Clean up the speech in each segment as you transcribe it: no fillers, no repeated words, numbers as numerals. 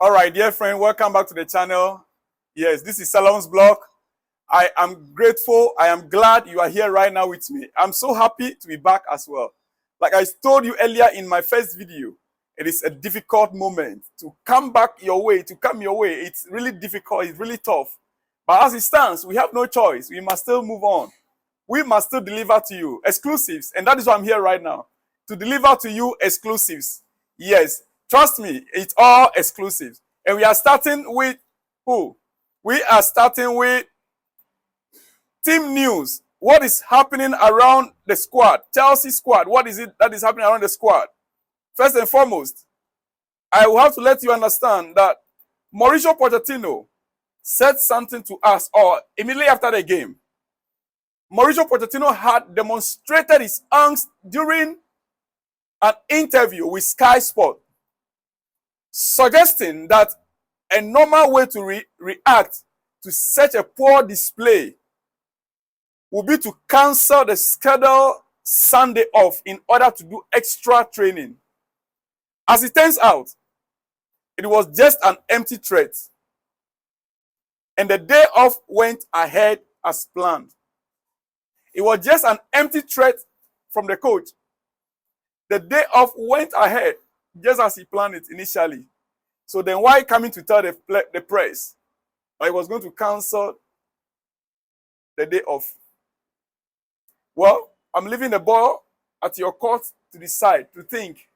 All right, dear friend, welcome back to the channel. Yes, this is Salom's blog. I am grateful. I am glad you are here right now with me. I'm so happy to be back as well. Like I told you earlier in my first video, it is a difficult moment to come back your way, to come your way. It's really difficult. It's really tough. But as it stands, we have no choice. We must still move on. We must still deliver to you exclusives. And that is why I'm here right now, to deliver to you exclusives. Yes, trust me, it's all exclusives. And we are starting with who? We are starting with team news. What is happening around the squad? Chelsea squad. What is it that is happening around the squad? First and foremost, I will have to let you understand that Mauricio Pochettino said something to us all immediately after the game. Mauricio Pochettino had demonstrated his angst during an interview with Sky Sport, suggesting that a normal way to react to such a poor display would be to cancel the scheduled Sunday off in order to do extra training. As it turns out, it was just an empty threat, and the day off went ahead as planned. It was just an empty threat from the coach. The day off went ahead just as he planned it initially. So then why coming to tell the press that he was going to cancel the day off? Well, I'm leaving the ball at your court to decide, to think.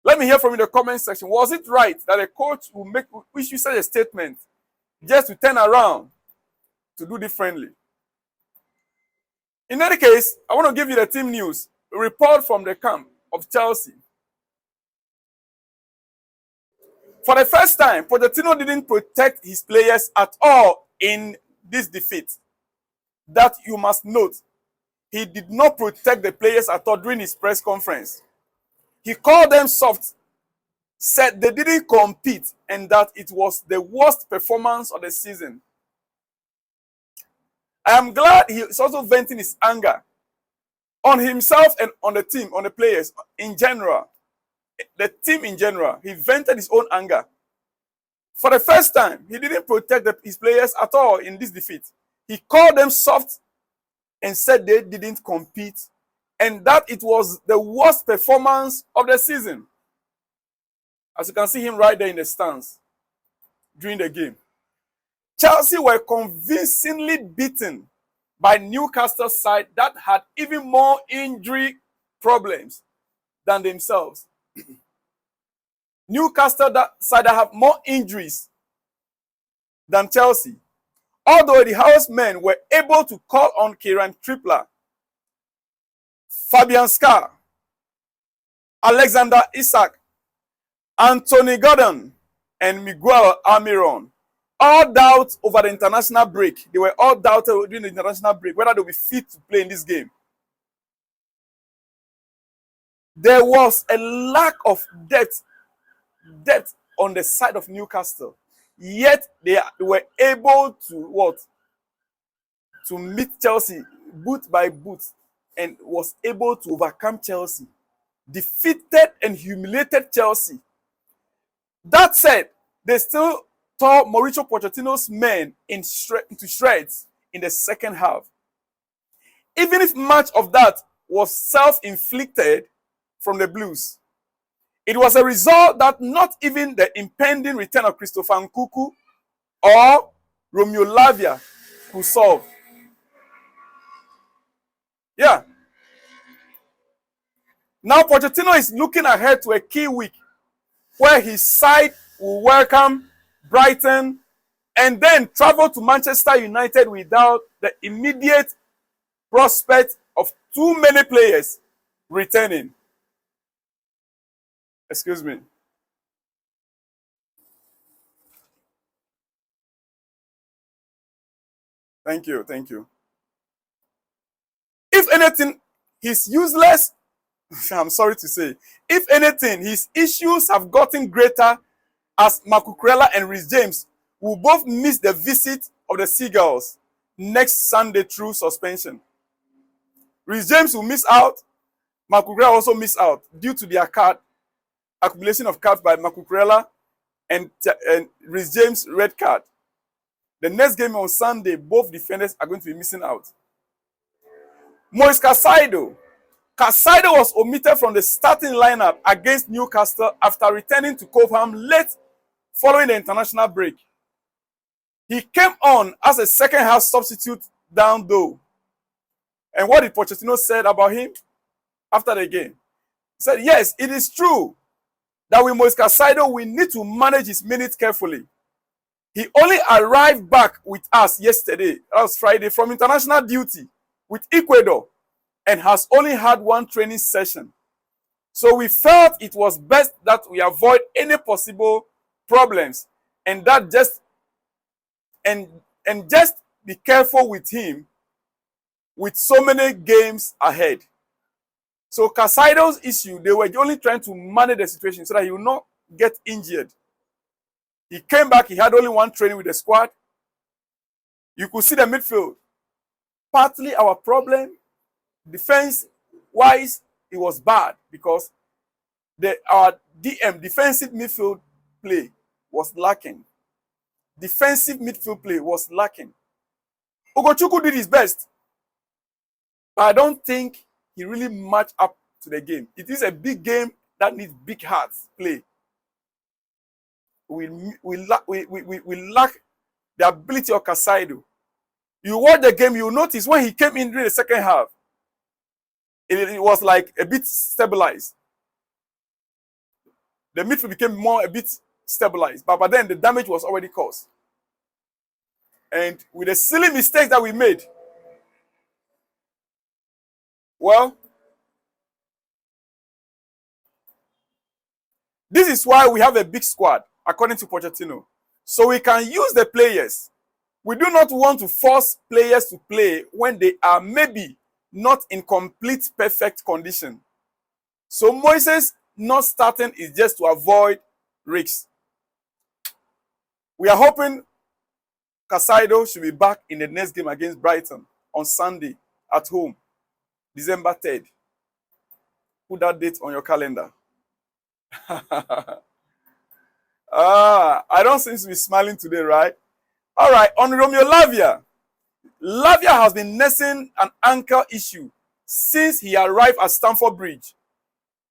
Let me hear from you in the comment section. Was it right that a coach will issue such a statement just to turn around to do differently? In any case, I want to give you the team news. A report from the camp of Chelsea. For the first time, Pochettino didn't protect his players at all in this defeat. That you must note. He did not protect the players at all during his press conference. He called them soft, said they didn't compete, and that it was the worst performance of the season. I am glad he is also venting his anger on himself and on the team, on the players in general. The team in general, he vented his own anger. For the first time, he didn't protect his players at all in this defeat. He called them soft and said they didn't compete and that it was the worst performance of the season. As you can see him right there in the stands during the game. Chelsea were convincingly beaten by Newcastle's side that had even more injury problems than themselves. Newcastle side that have more injuries than Chelsea. Although the housemen were able to call on Kieran Trippier, Fabian Schär, Alexander Isak, Anthony Gordon, and Miguel Almiron. All doubt over the international break. They were all doubted during the international break whether they'll be fit to play in this game. There was a lack of depth on the side of Newcastle. Yet they were able to to meet Chelsea boot by boot and was able to overcome Chelsea. Defeated and humiliated Chelsea. That said, they still tore Mauricio Pochettino's men into shreds in the second half. Even if much of that was self-inflicted from the Blues, it was a result that not even the impending return of Nkunku or Romeo Lavia could solve. Yeah. Now Pochettino is looking ahead to a key week where his side will welcome Brighton and then travel to Manchester United without the immediate prospect of too many players returning. Excuse me. Thank you, thank you. If anything, he's useless. I'm sorry to say. If anything, his issues have gotten greater as Makukurela and Rhys James will both miss the visit of the Seagulls next Sunday through suspension. Rhys James will miss out. Makukurela also miss out due to their accumulation of cards by Makukurela and Rhys James red card. The next game on Sunday, both defenders are going to be missing out. Moise Caicedo. Caicedo was omitted from the starting lineup against Newcastle after returning to Cobham late following the international break. He came on as a second-half substitute down though. And what did Pochettino said about him after the game? He said, yes, it is true that with Moise Caicedo, we need to manage his minutes carefully. He only arrived back with us yesterday, that was Friday, from international duty with Ecuador and has only had one training session. So we felt it was best that we avoid any possible problems and that just be careful with him with so many games ahead. So Caicedo's issue, they were only trying to manage the situation so that he will not get injured. He came back, he had only one training with the squad. You could see the midfield. Partly our problem, defense-wise, it was bad because our DM, defensive midfield play, was lacking. Defensive midfield play was lacking. Ogochukwu did his best, but I don't think he really matched up to the game. It is a big game that needs big hearts play. We lack the ability of Caicedo. You watch the game, you notice when he came in during the second half, it was like a bit stabilized. The midfield became a bit stabilized, but then the damage was already caused. And with the silly mistakes that we made, well, this is why we have a big squad, according to Pochettino. So we can use the players. We do not want to force players to play when they are maybe not in complete perfect condition. So Moises not starting is just to avoid risks. We are hoping Caicedo should be back in the next game against Brighton on Sunday at home, December 3rd. Put that date on your calendar. I don't seem to be smiling today, right? All right, on Romeo Lavia. Lavia has been nursing an ankle issue since he arrived at Stamford Bridge,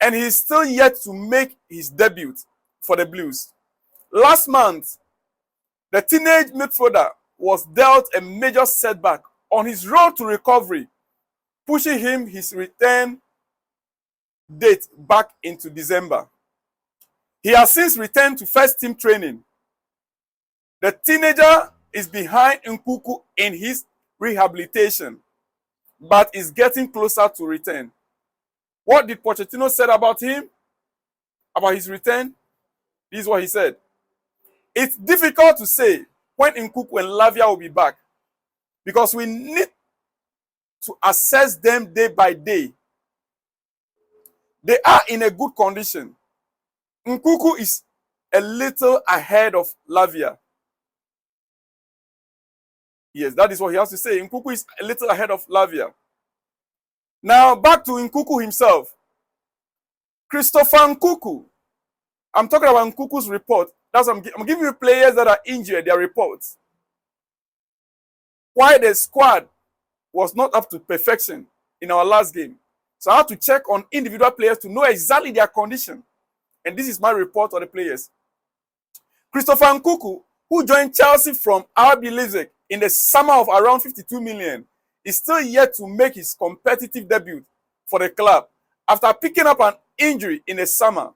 and he is still yet to make his debut for the Blues. Last month, the teenage midfielder was dealt a major setback on his road to recovery, pushing him his return date back into December. He has since returned to first team training. The teenager is behind Nkunku in his rehabilitation, but is getting closer to return. What did Pochettino say about him? About his return? This is what he said. It's difficult to say when Nkunku and Lavia will be back because we need to assess them day by day. They are in a good condition. Nkunku is a little ahead of Lavia. Yes, that is what he has to say. Nkunku is a little ahead of Lavia. Now, back to Nkunku himself. Christopher Nkunku. I'm talking about Nkunku's report. I'm giving you players that are injured, their reports. Why the squad was not up to perfection in our last game. So I have to check on individual players to know exactly their condition. And this is my report on the players. Christopher Nkunku, who joined Chelsea from RB Leipzig in the summer of around 52 million, is still yet to make his competitive debut for the club after picking up an injury in the summer.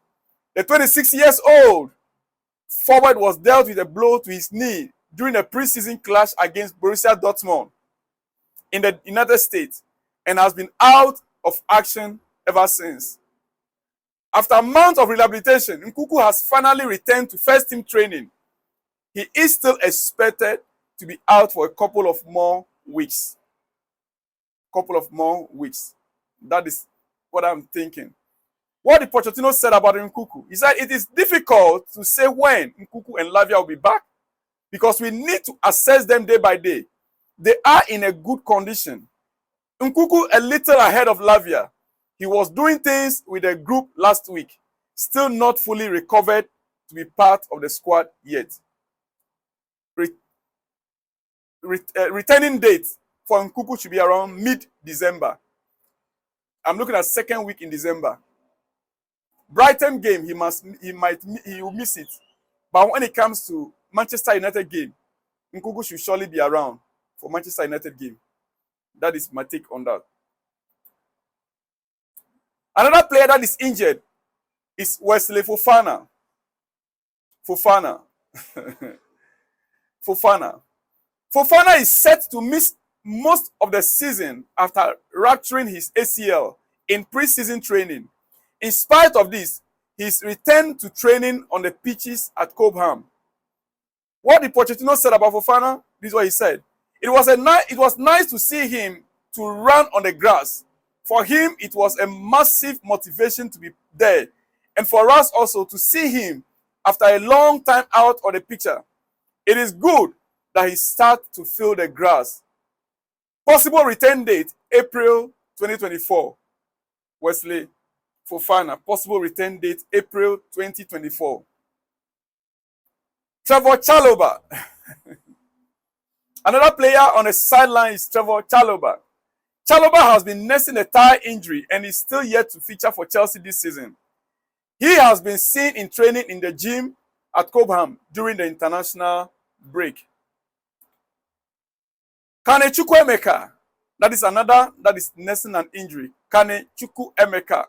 The 26-year-old forward was dealt with a blow to his knee during a preseason clash against Borussia Dortmund in the United States and has been out of action ever since. After months of rehabilitation, Nkunku has finally returned to first-team training. He is still expected to be out for a couple of more weeks. That is what I'm thinking. What the Pochettino said about Nkunku, he said it is difficult to say when Nkunku and Lavia will be back because we need to assess them day by day. They are in a good condition. Nkunku a little ahead of Lavia. He was doing things with the group last week, still not fully recovered to be part of the squad yet. Returning date for Nkunku should be around mid-December. I'm looking at second week in December. Brighton game, he will miss it. But when it comes to Manchester United game, Nkunku should surely be around for Manchester United game. That is my take on that. Another player that is injured is Wesley Fofana. Fofana is set to miss most of the season after rupturing his ACL in preseason training. In spite of this, he's returned to training on the pitches at Cobham. What did Pochettino said about Fofana? This is what he said. It was nice to see him to run on the grass. For him, it was a massive motivation to be there. And for us also to see him after a long time out of the picture. It is good that he starts to feel the grass. Possible return date, April 2024. Wesley Fofana, possible return date, April 2024. Trevor Chalobah. Another player on the sideline is Trevor Chalobah. Chalobah has been nursing a thigh injury and is still yet to feature for Chelsea this season. He has been seen in training in the gym at Cobham during the international break. Kane Chukwuemeka, that is another that is nursing an injury. Kane Chukwuemeka.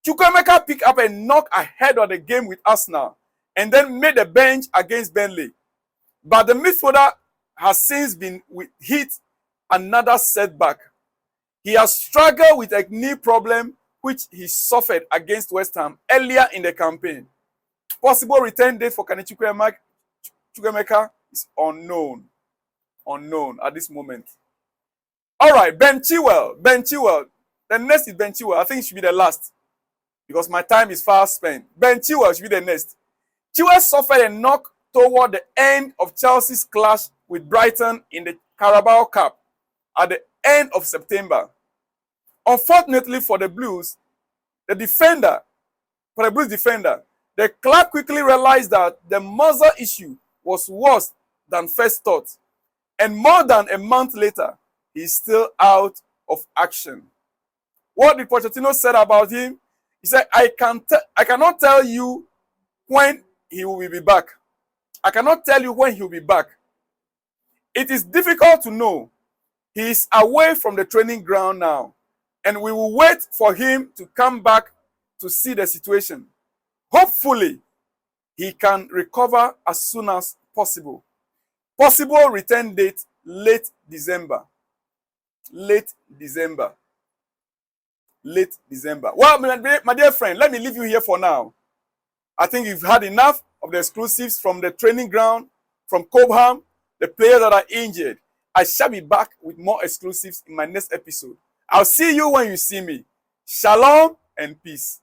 Chukwuemeka picked up a knock ahead of the game with Arsenal and then made the bench against Burnley. But the midfielder has since been hit another setback. He has struggled with a knee problem which he suffered against West Ham earlier in the campaign. Possible return date for Kane Chukwuemeka is unknown. Unknown at this moment. All right, Ben Chilwell. The next is Ben Chilwell. I think it should be the last because my time is fast spent. Ben Chilwell should be the next. Chilwell suffered a knock toward the end of Chelsea's clash with Brighton in the Carabao Cup at the end of September. Unfortunately for the Blues, the Blues defender, the club quickly realized that the muscle issue was worse than first thought. And more than a month later, he's still out of action. What did Pochettino said about him? He said, I cannot tell you when he will be back. I cannot tell you when he will be back. It is difficult to know. He is away from the training ground now. And we will wait for him to come back to see the situation. Hopefully, he can recover as soon as possible. Possible return date, late December. Late December. Well, my dear friend, let me leave you here for now. I think you've had enough of the exclusives from the training ground, from Cobham, the players that are injured. I shall be back with more exclusives in my next episode. I'll see you when you see me. Shalom and peace.